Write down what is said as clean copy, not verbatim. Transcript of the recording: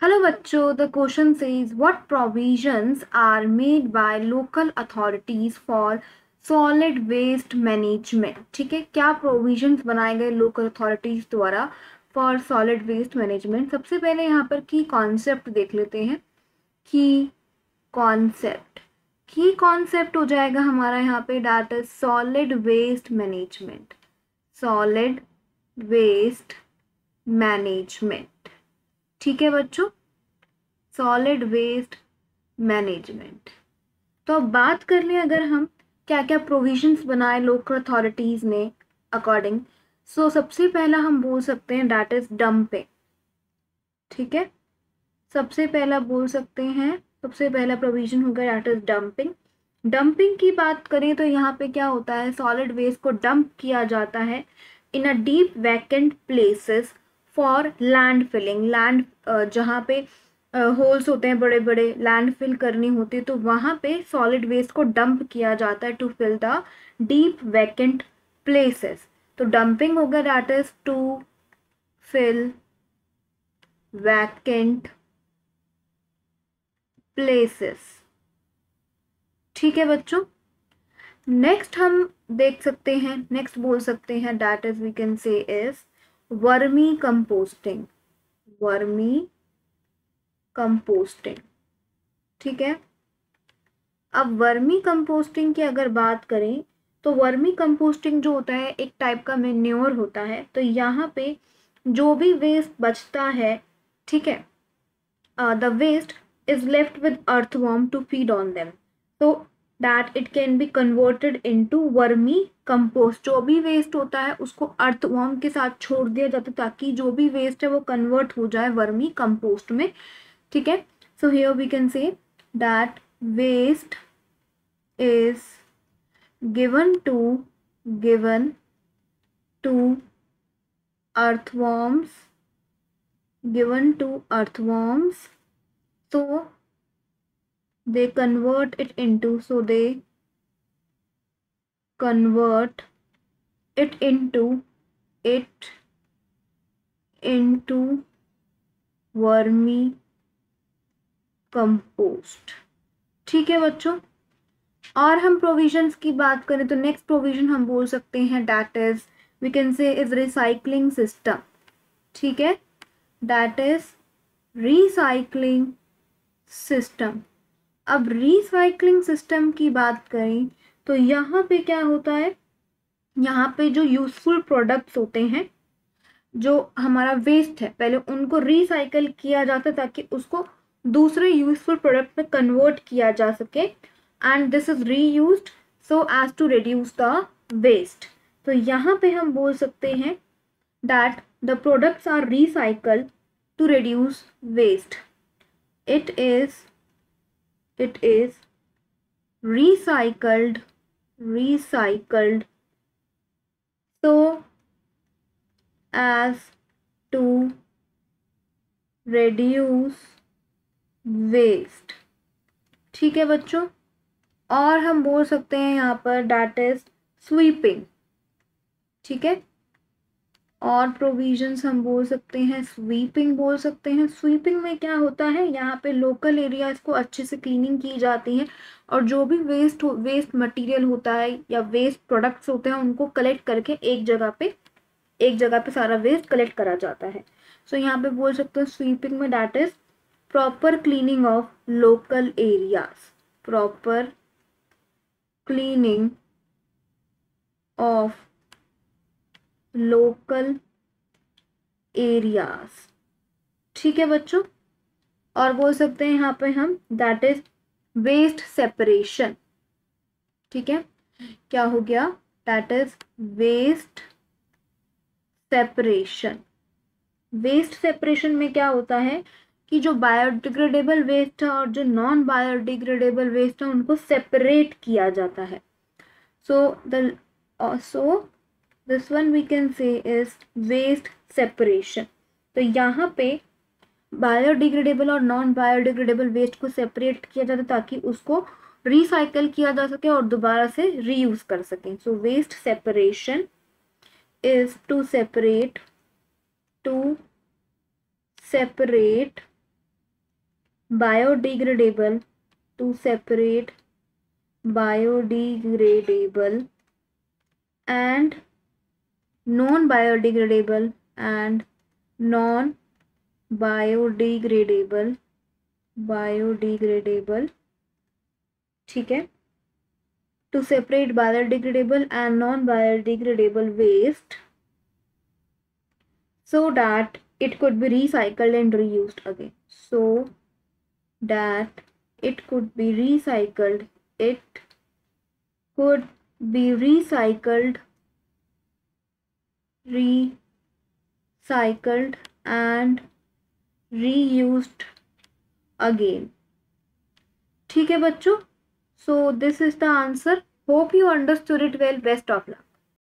Hello बच्चों, the question says what provisions are made by local authorities for solid waste management. ठीक है, क्या provisions बनाए गए लोकल अथॉरिटीज द्वारा फॉर सॉलिड वेस्ट मैनेजमेंट। सबसे पहले यहाँ पर की कॉन्सेप्ट देख लेते हैं। की कॉन्सेप्ट की कॉन्सेप्ट हो जाएगा हमारा यहाँ पे that is solid waste management. Solid waste management. ठीक है बच्चों, सॉलिड वेस्ट मैनेजमेंट। तो अब बात कर लें अगर हम क्या क्या प्रोविजंस बनाए लोकल अथॉरिटीज ने अकॉर्डिंग। सो सबसे पहला हम बोल सकते हैं दैट इज डंपिंग। ठीक है, सबसे पहला बोल सकते हैं, सबसे पहला प्रोविजन होगा दैट इज डंपिंग। डंपिंग की बात करें तो यहाँ पे क्या होता है, सॉलिड वेस्ट को डंप किया जाता है in a deep vacant places for land filling. Land जहाँ पे होल्स होते हैं, बड़े बड़े लैंड फिल करनी होती है, तो वहाँ पे सॉलिड वेस्ट को डंप किया जाता है to fill the deep vacant places. तो डंपिंग होगा that is to fill vacant places. ठीक है बच्चों, नेक्स्ट हम देख सकते हैं, नेक्स्ट बोल सकते हैं that is we can say is vermi composting. Vermi composting. ठीक है, अब वर्मी कंपोस्टिंग की अगर बात करें तो वर्मी कंपोस्टिंग जो होता है एक टाइप का मेन्योर होता है। तो यहाँ पे जो भी वेस्ट बचता है, ठीक है, the waste is left with earthworm to feed on them, so that it can be converted into vermi compost। जो भी वेस्ट होता है उसको अर्थवॉर्म के साथ छोड़ दिया जाता है ताकि जो भी वेस्ट है वो कन्वर्ट हो जाए वर्मी कंपोस्ट में। ठीक है, so here we can say that waste is given to given to earthworms, given to earthworms, so they convert it into, so they convert it it into vermi compost. ठीक है बच्चों, और हम provisions की बात करें तो नेक्स्ट प्रोविजन हम बोल सकते हैं that is we can say is recycling system. ठीक है, दैट इज रिसाइकलिंग सिस्टम। अब रिसाइकलिंग सिस्टम की बात करें तो यहाँ पे क्या होता है, यहाँ पे जो यूजफुल प्रोडक्ट्स होते हैं, जो हमारा वेस्ट है, पहले उनको रिसाइकल किया जाता है ताकि उसको दूसरे यूजफुल प्रोडक्ट में कन्वर्ट किया जा सके, and this is reused so as to reduce the waste. तो यहाँ पे हम बोल सकते हैं that the products are recycled to reduce waste. It is recycled so as to reduce waste। ठीक है बच्चों, और हम बोल सकते हैं यहाँ पर दैट इज स्वीपिंग। ठीक है, और प्रोविजंस हम बोल सकते हैं स्वीपिंग बोल सकते हैं। स्वीपिंग में क्या होता है, यहाँ पे लोकल एरियाज को अच्छे से क्लीनिंग की जाती है और जो भी वेस्ट मटेरियल होता है या वेस्ट प्रोडक्ट्स होते हैं उनको कलेक्ट करके एक जगह पे सारा वेस्ट कलेक्ट करा जाता है। सो यहाँ पे बोल सकते हैं स्वीपिंग में that is proper cleaning of local areas. Proper cleaning of local areas. ठीक है बच्चों, और बोल सकते हैं यहाँ पे हम दैट इज वेस्ट सेपरेशन। ठीक है, क्या हो गया, that is waste separation. Waste separation में क्या होता है कि जो बायोडिग्रेडेबल वेस्ट है और जो नॉन बायोडिग्रेडेबल वेस्ट है उनको सेपरेट किया जाता है। So this one we can say is waste separation. तो यहाँ पे बायोडिग्रेडेबल और नॉन बायोडिग्रेडेबल वेस्ट को सेपरेट किया जाता है ताकि उसको रिसाइकल किया जा सके और दोबारा से रीयूज कर सकें। So waste separation is to separate biodegradable, to separate biodegradable and non-biodegradable and non-biodegradable, biodegradable, ठीक है, to separate biodegradable and non-biodegradable waste so that it could be recycled and reused again. So that it could be recycled, it could be recycled, recycled and reused again. ठीक है बच्चों, so this is the answer. Hope you understood it well. Best of luck.